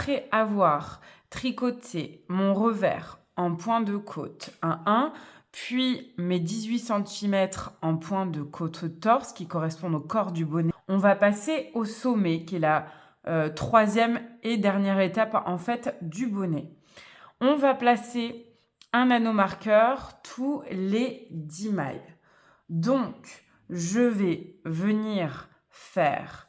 après avoir tricoté mon revers en point de côte, un 1, puis mes 18 cm en point de côte torse qui correspondent au corps du bonnet, on va passer au sommet qui est la troisième et dernière étape en fait du bonnet. On va placer un nanomarqueur tous les 10 mailles. Donc, je vais venir faire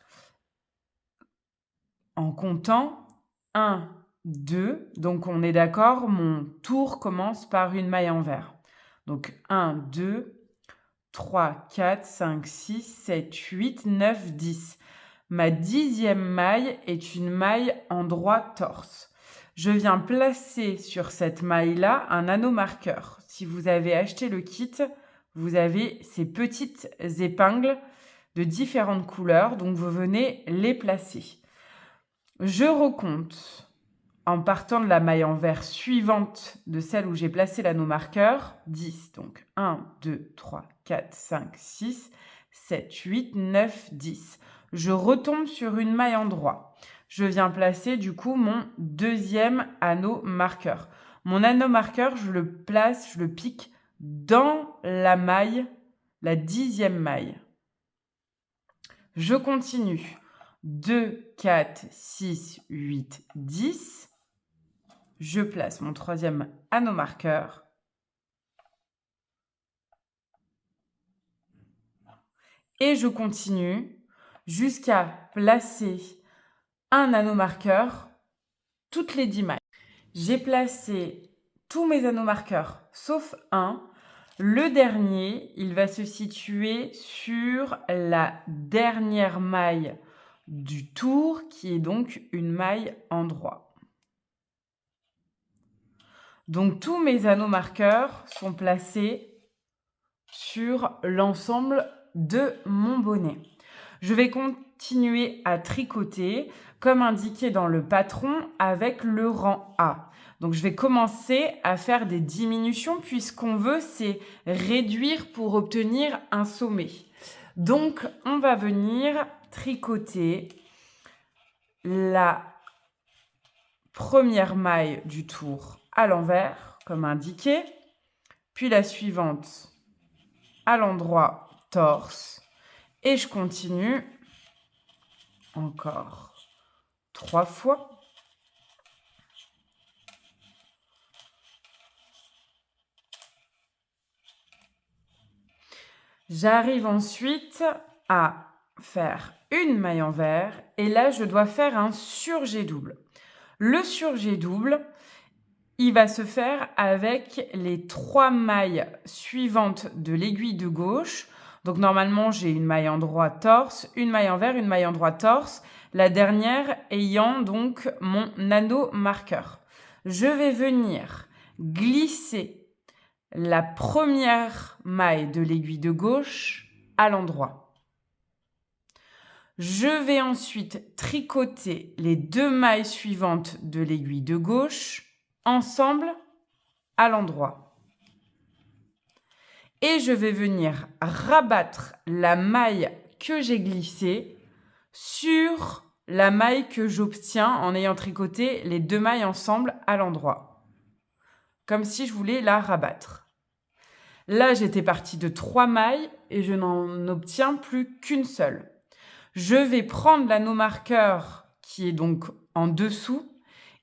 en comptant 1, 2. Donc, on est d'accord, mon tour commence par une maille envers. Donc, 1, 2, 3, 4, 5, 6, 7, 8, 9, 10. Ma 10e maille est une maille en droit torse. Je viens placer sur cette maille-là un nanomarqueur. Si vous avez acheté le kit, vous avez ces petites épingles de différentes couleurs, donc vous venez les placer. Je recompte en partant de la maille envers suivante de celle où j'ai placé l'anneau-marqueur, 10. Donc 1, 2, 3, 4, 5, 6, 7, 8, 9, 10. Je retombe sur une maille en droit. Je viens placer du coup mon deuxième anneau marqueur. Mon anneau marqueur, je le place, je le pique dans la maille, la 10e maille. Je continue. 2, 4, 6, 8, 10. Je place mon troisième anneau marqueur. Et je continue jusqu'à placer un anneau marqueur toutes les 10 mailles. J'ai placé tous mes anneaux marqueurs sauf un. Le dernier, il va se situer sur la dernière maille du tour qui est donc une maille en droit. Donc tous mes anneaux marqueurs sont placés sur l'ensemble de mon bonnet. Je vais continuer à tricoter comme indiqué dans le patron avec le rang A. Donc je vais commencer à faire des diminutions puisqu'on veut c'est réduire pour obtenir un sommet. Donc on va venir tricoter la première maille du tour à l'envers comme indiqué, puis la suivante à l'endroit torse et je continue encore 3 fois. J'arrive ensuite à faire une maille envers et là je dois faire un surjet double. Le surjet double, il va se faire avec les 3 mailles suivantes de l'aiguille de gauche. Donc normalement, j'ai une maille en droit torse, une maille envers, une maille en droit torse, la dernière ayant donc mon anneau marqueur. Je vais venir glisser la première maille de l'aiguille de gauche à l'endroit. Je vais ensuite tricoter les 2 mailles suivantes de l'aiguille de gauche ensemble à l'endroit. Et je vais venir rabattre la maille que j'ai glissée sur la maille que j'obtiens en ayant tricoté les 2 mailles ensemble à l'endroit. Comme si je voulais la rabattre. Là, j'étais partie de 3 mailles et je n'en obtiens plus qu'une seule. Je vais prendre l'anneau marqueur qui est donc en dessous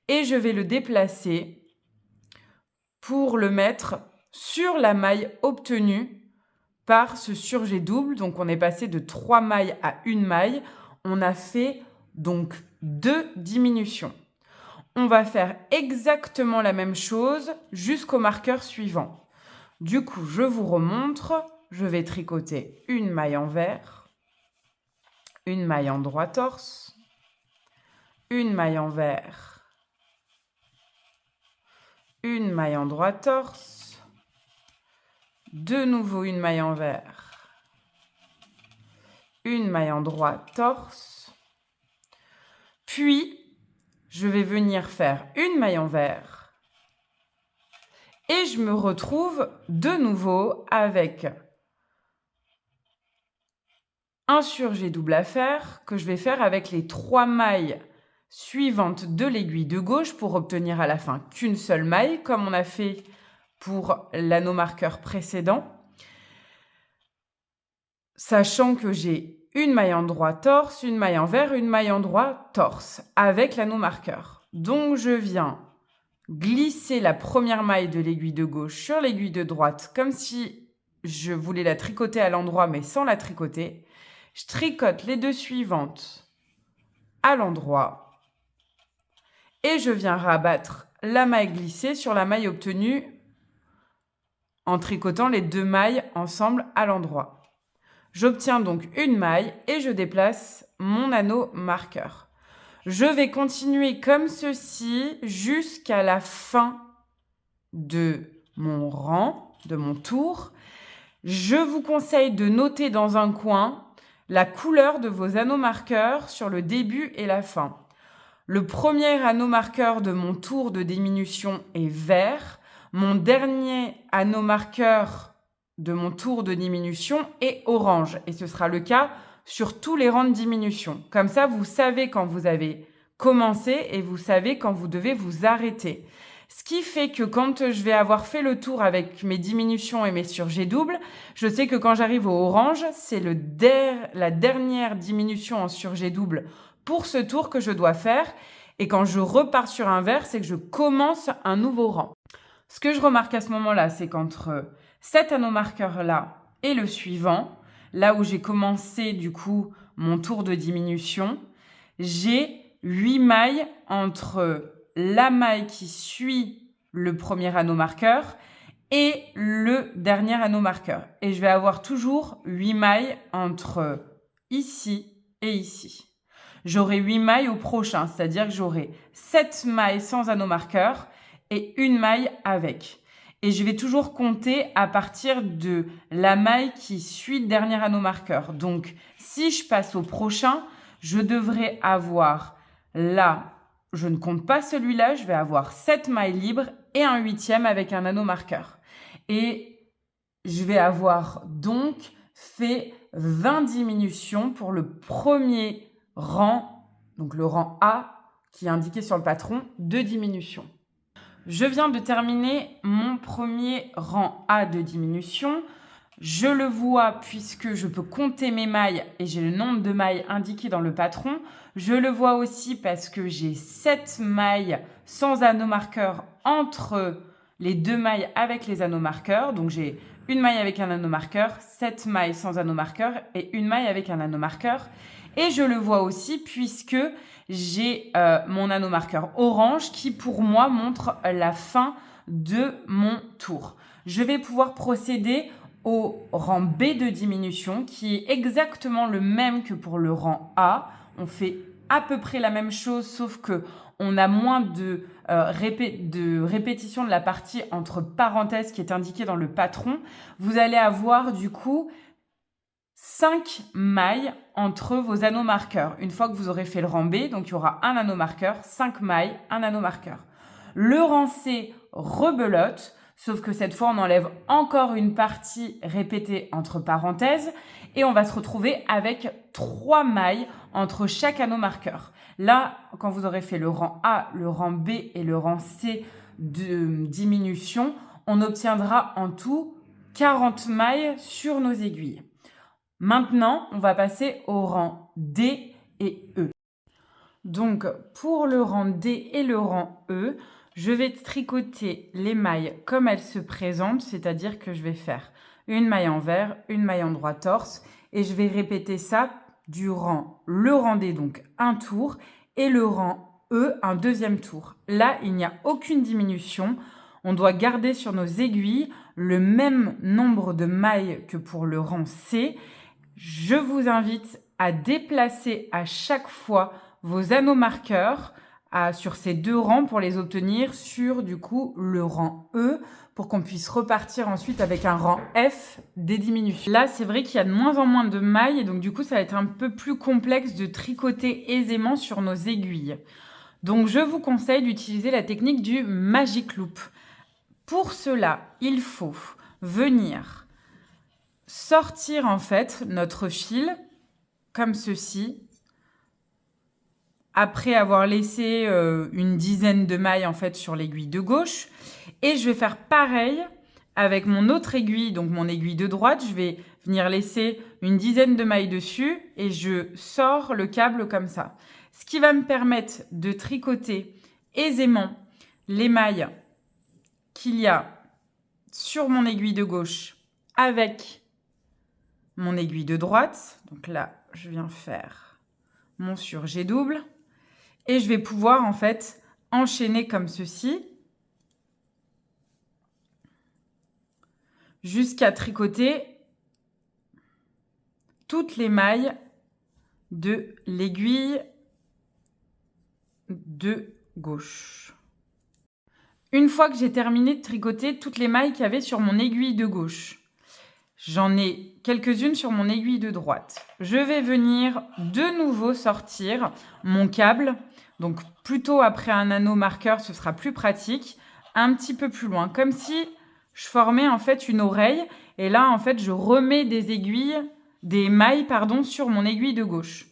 et je vais le déplacer pour le mettre sur la maille obtenue par ce surjet double. Donc, on est passé de 3 mailles à 1 maille. On a fait donc 2 diminutions. On va faire exactement la même chose jusqu'au marqueur suivant. Du coup, je vous remontre. Je vais tricoter une maille envers, une maille en droit torse, une maille envers, une maille en droit torse, de nouveau une maille envers, une maille en droit torse, puis je vais venir faire une maille envers et je me retrouve de nouveau avec un surjet double à faire que je vais faire avec les 3 mailles suivante de l'aiguille de gauche pour obtenir à la fin qu'une seule maille, comme on a fait pour l'anneau marqueur précédent. Sachant que j'ai une maille endroit torse, une maille envers, une maille endroit torse avec l'anneau marqueur. Donc je viens glisser la première maille de l'aiguille de gauche sur l'aiguille de droite comme si je voulais la tricoter à l'endroit mais sans la tricoter. Je tricote les deux suivantes à l'endroit et je viens rabattre la maille glissée sur la maille obtenue en tricotant les deux mailles ensemble à l'endroit. J'obtiens donc une maille et je déplace mon anneau marqueur. Je vais continuer comme ceci jusqu'à la fin de mon rang, de mon tour. Je vous conseille de noter dans un coin la couleur de vos anneaux marqueurs sur le début et la fin. Le premier anneau marqueur de mon tour de diminution est vert. Mon dernier anneau marqueur de mon tour de diminution est orange. Et ce sera le cas sur tous les rangs de diminution. Comme ça, vous savez quand vous avez commencé et vous savez quand vous devez vous arrêter. Ce qui fait que quand je vais avoir fait le tour avec mes diminutions et mes surjets doubles, je sais que quand j'arrive au orange, c'est la dernière diminution en surjet double pour ce tour que je dois faire. Et quand je repars sur un vert, c'est que je commence un nouveau rang. Ce que je remarque à ce moment-là, c'est qu'entre cet anneau marqueur-là et le suivant, là où j'ai commencé du coup mon tour de diminution, j'ai 8 mailles entre la maille qui suit le premier anneau marqueur et le dernier anneau marqueur. Et je vais avoir toujours 8 mailles entre ici et ici. J'aurai 8 mailles au prochain, c'est-à-dire que j'aurai 7 mailles sans anneau marqueur et une maille avec. Et je vais toujours compter à partir de la maille qui suit le dernier anneau marqueur. Donc, si je passe au prochain, je devrais avoir là, je ne compte pas celui-là, je vais avoir 7 mailles libres et un 8e avec un anneau marqueur. Et je vais avoir donc fait 20 diminutions pour le premier rang, donc le rang A qui est indiqué sur le patron de diminution. Je viens de terminer mon premier rang A de diminution. Je le vois puisque je peux compter mes mailles et j'ai le nombre de mailles indiqué dans le patron. Je le vois aussi parce que j'ai 7 mailles sans anneau marqueur entre les deux mailles avec les anneaux marqueurs. Donc j'ai une maille avec un anneau marqueur, 7 mailles sans anneau marqueur et une maille avec un anneau marqueur. Et je le vois aussi puisque j'ai mon anneau marqueur orange qui pour moi montre la fin de mon tour. Je vais pouvoir procéder au rang B de diminution qui est exactement le même que pour le rang A. On fait à peu près la même chose sauf que on a moins de répétition de la partie entre parenthèses qui est indiquée dans le patron. Vous allez avoir du coup 5 mailles entre vos anneaux marqueurs. Une fois que vous aurez fait le rang B, donc il y aura un anneau marqueur, 5 mailles, un anneau marqueur. Le rang C rebelote, sauf que cette fois on enlève encore une partie répétée entre parenthèses et on va se retrouver avec 3 mailles entre chaque anneau marqueur. Là, quand vous aurez fait le rang A, le rang B et le rang C de diminution, on obtiendra en tout 40 mailles sur nos aiguilles. Maintenant, on va passer au rang D et E. Donc, pour le rang D et le rang E, je vais tricoter les mailles comme elles se présentent, c'est-à-dire que je vais faire une maille envers, une maille endroit torse, et je vais répéter ça durant le rang D, donc un tour, et le rang E, un deuxième tour. Là, il n'y a aucune diminution. On doit garder sur nos aiguilles le même nombre de mailles que pour le rang C. Je vous invite à déplacer à chaque fois vos anneaux marqueurs sur ces deux rangs pour les obtenir sur du coup le rang E pour qu'on puisse repartir ensuite avec un rang F des diminutions. Là, c'est vrai qu'il y a de moins en moins de mailles et donc du coup, ça va être un peu plus complexe de tricoter aisément sur nos aiguilles. Donc, je vous conseille d'utiliser la technique du Magic Loop. Pour cela, il faut venir sortir en fait notre fil comme ceci après avoir laissé une dizaine de mailles en fait sur l'aiguille de gauche. Et je vais faire pareil avec mon autre aiguille, donc mon aiguille de droite. Je vais venir laisser une dizaine de mailles dessus et je sors le câble comme ça. Ce qui va me permettre de tricoter aisément les mailles qu'il y a sur mon aiguille de gauche avec mon aiguille de droite. Donc là, je viens faire mon surjet double et je vais pouvoir en fait enchaîner comme ceci jusqu'à tricoter toutes les mailles de l'aiguille de gauche. Une fois que j'ai terminé de tricoter toutes les mailles qu'il y avait sur mon aiguille de gauche, j'en ai quelques-unes sur mon aiguille de droite. Je vais venir de nouveau sortir mon câble. Donc plutôt après un anneau marqueur, ce sera plus pratique. Un petit peu plus loin, comme si je formais en fait une oreille. Et là, en fait, je remets des mailles, sur mon aiguille de gauche.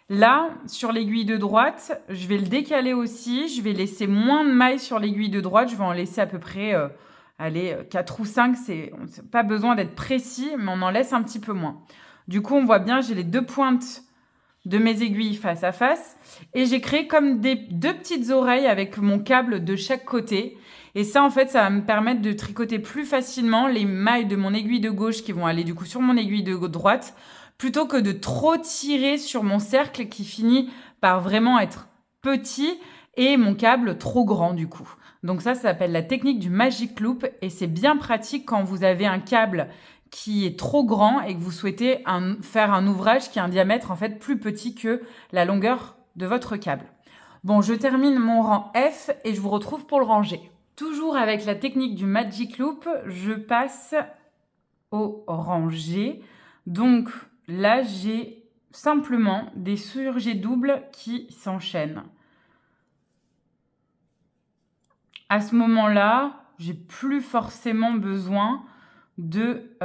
Là, sur l'aiguille de droite, je vais le décaler aussi. Je vais laisser moins de mailles sur l'aiguille de droite. Je vais en laisser à peu près 4 ou 5. On n'a pas besoin d'être précis, mais on en laisse un petit peu moins. Du coup, on voit bien, j'ai les deux pointes de mes aiguilles face à face. Et j'ai créé comme deux petites oreilles avec mon câble de chaque côté. Et ça, en fait, ça va me permettre de tricoter plus facilement les mailles de mon aiguille de gauche qui vont aller du coup sur mon aiguille de droite, plutôt que de trop tirer sur mon cercle qui finit par vraiment être petit et mon câble trop grand du coup. Donc ça s'appelle la technique du Magic Loop et c'est bien pratique quand vous avez un câble qui est trop grand et que vous souhaitez faire un ouvrage qui a un diamètre en fait plus petit que la longueur de votre câble. Bon, je termine mon rang F et je vous retrouve pour le ranger. Toujours avec la technique du Magic Loop, je passe au rang G. Donc là, j'ai simplement des surjets doubles qui s'enchaînent. À ce moment-là, j'ai plus forcément besoin de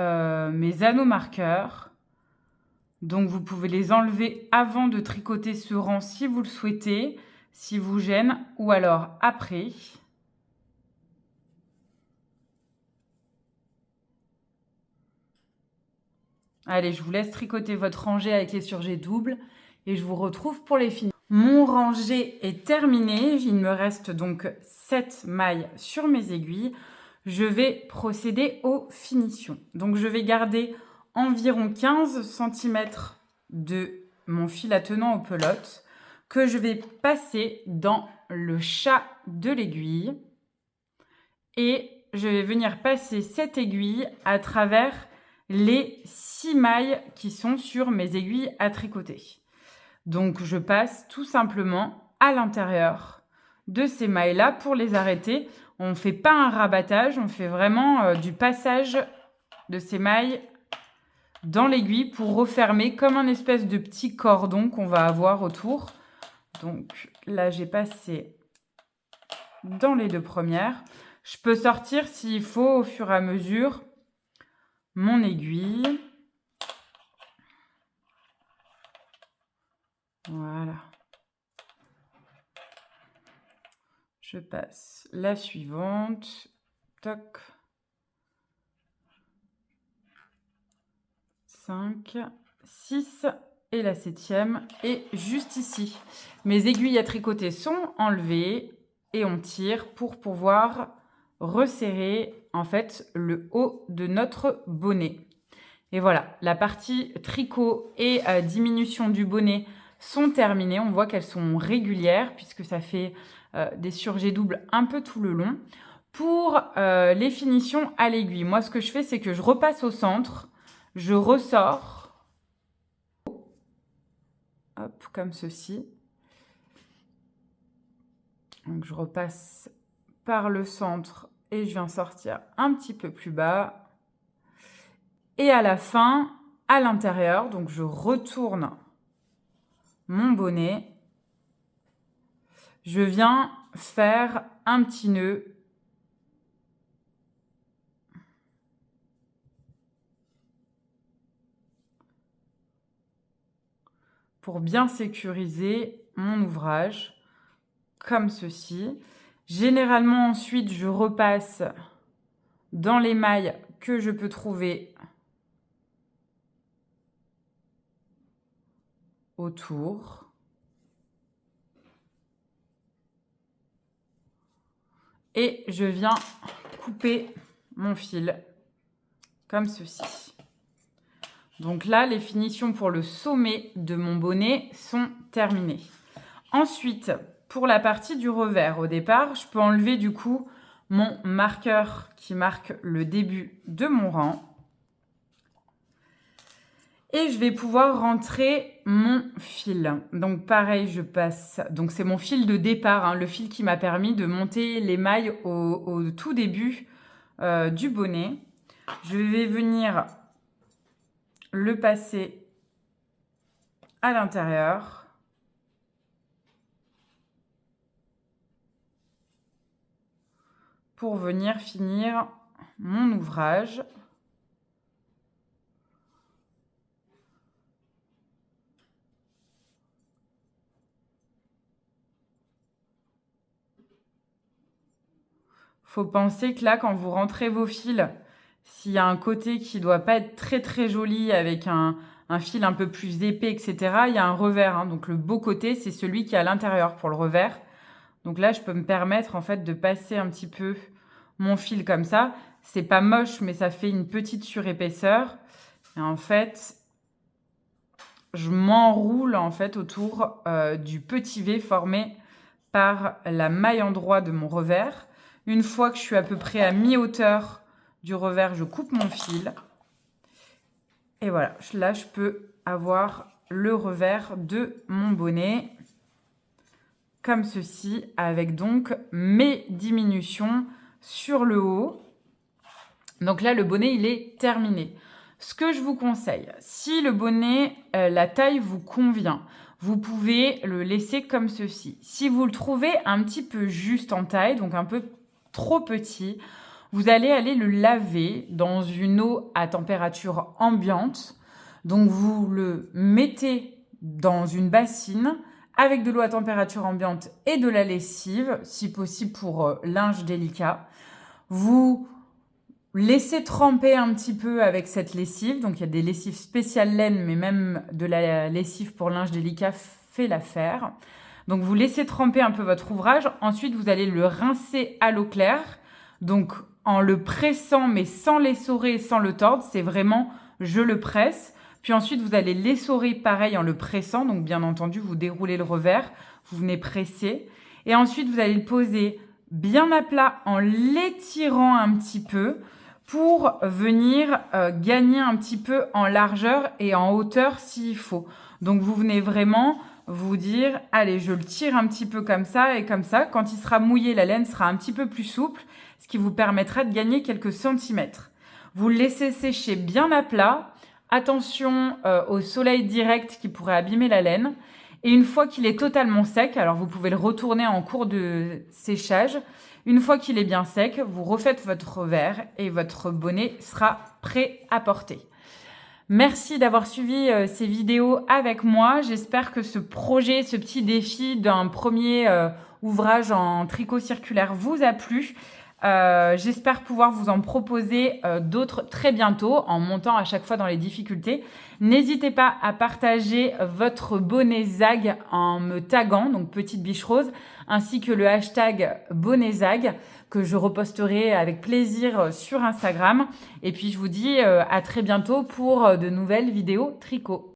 mes anneaux marqueurs. Donc vous pouvez les enlever avant de tricoter ce rang si vous le souhaitez, si vous gêne, ou alors après. Allez, je vous laisse tricoter votre rangée avec les surjets doubles et je vous retrouve pour les finir. Mon rangé est terminé. Il me reste donc 7 mailles sur mes aiguilles. Je vais procéder aux finitions. Donc, je vais garder environ 15 cm de mon fil attenant aux pelotes que je vais passer dans le chat de l'aiguille. Et je vais venir passer cette aiguille à travers les 6 mailles qui sont sur mes aiguilles à tricoter. Donc, je passe tout simplement à l'intérieur de ces mailles-là pour les arrêter. On ne fait pas un rabattage, on fait vraiment du passage de ces mailles dans l'aiguille pour refermer comme un espèce de petit cordon qu'on va avoir autour. Donc là, j'ai passé dans les deux premières. Je peux sortir s'il faut au fur et à mesure mon aiguille. Voilà. Je passe la suivante. Toc. 5, 6 et la 7e. Et juste ici, mes aiguilles à tricoter sont enlevées et on tire pour pouvoir resserrer en fait le haut de notre bonnet. Et voilà, la partie tricot et diminution du bonnet sont terminées. On voit qu'elles sont régulières puisque ça fait des surjets doubles un peu tout le long. Pour les finitions à l'aiguille, moi ce que je fais, c'est que je repasse au centre, je ressors, hop, comme ceci. Donc je repasse par le centre et je viens sortir un petit peu plus bas. Et à la fin, à l'intérieur, donc je retourne mon bonnet. Je viens faire un petit nœud pour bien sécuriser mon ouvrage comme ceci. Généralement, ensuite, je repasse dans les mailles que je peux trouver autour. Et je viens couper mon fil comme ceci. Donc là, les finitions pour le sommet de mon bonnet sont terminées. Ensuite, pour la partie du revers, au départ, je peux enlever du coup mon marqueur qui marque le début de mon rang. Et je vais pouvoir rentrer mon fil. Donc pareil, je passe. Donc c'est mon fil de départ, hein, le fil qui m'a permis de monter les mailles au tout début du bonnet. Je vais venir le passer à l'intérieur. Pour venir finir mon ouvrage. Faut penser que là, quand vous rentrez vos fils, s'il y a un côté qui ne doit pas être très très joli avec un fil un peu plus épais, etc., il y a un revers. Hein. Donc le beau côté, c'est celui qui est à l'intérieur pour le revers. Donc là, je peux me permettre en fait de passer un petit peu mon fil comme ça. C'est pas moche, mais ça fait une petite surépaisseur. Et en fait, je m'enroule en fait autour du petit V formé par la maille endroit de mon revers. Une fois que je suis à peu près à mi-hauteur du revers, je coupe mon fil. Et voilà, là, je peux avoir le revers de mon bonnet, comme ceci, avec donc mes diminutions sur le haut. Donc là, le bonnet, il est terminé. Ce que je vous conseille, si le bonnet, la taille vous convient, vous pouvez le laisser comme ceci. Si vous le trouvez un petit peu juste en taille, donc un peu trop petit, vous allez aller le laver dans une eau à température ambiante. Donc vous le mettez dans une bassine avec de l'eau à température ambiante et de la lessive, si possible pour linge délicat. Vous laissez tremper un petit peu avec cette lessive. Donc il y a des lessives spéciales laine, mais même de la lessive pour linge délicat fait l'affaire. Donc, vous laissez tremper un peu votre ouvrage. Ensuite, vous allez le rincer à l'eau claire. Donc, en le pressant, mais sans l'essorer et sans le tordre. C'est vraiment, je le presse. Puis ensuite, vous allez l'essorer pareil en le pressant. Donc, bien entendu, vous déroulez le revers. Vous venez presser. Et ensuite, vous allez le poser bien à plat en l'étirant un petit peu pour venir gagner un petit peu en largeur et en hauteur s'il faut. Donc, vous venez vraiment vous dire, allez, je le tire un petit peu comme ça et comme ça. Quand il sera mouillé, la laine sera un petit peu plus souple, ce qui vous permettra de gagner quelques centimètres. Vous le laissez sécher bien à plat. Attention au soleil direct qui pourrait abîmer la laine. Et une fois qu'il est totalement sec, alors vous pouvez le retourner en cours de séchage. Une fois qu'il est bien sec, vous refaites votre revers et votre bonnet sera prêt à porter. Merci d'avoir suivi ces vidéos avec moi. J'espère que ce projet, ce petit défi d'un premier ouvrage en tricot circulaire vous a plu. J'espère pouvoir vous en proposer d'autres très bientôt en montant à chaque fois dans les difficultés. N'hésitez pas à partager votre bonnet zag en me taguant, donc Petite Biche Rose, ainsi que le hashtag bonnet zag que je reposterai avec plaisir sur Instagram. Et puis je vous dis à très bientôt pour de nouvelles vidéos tricot.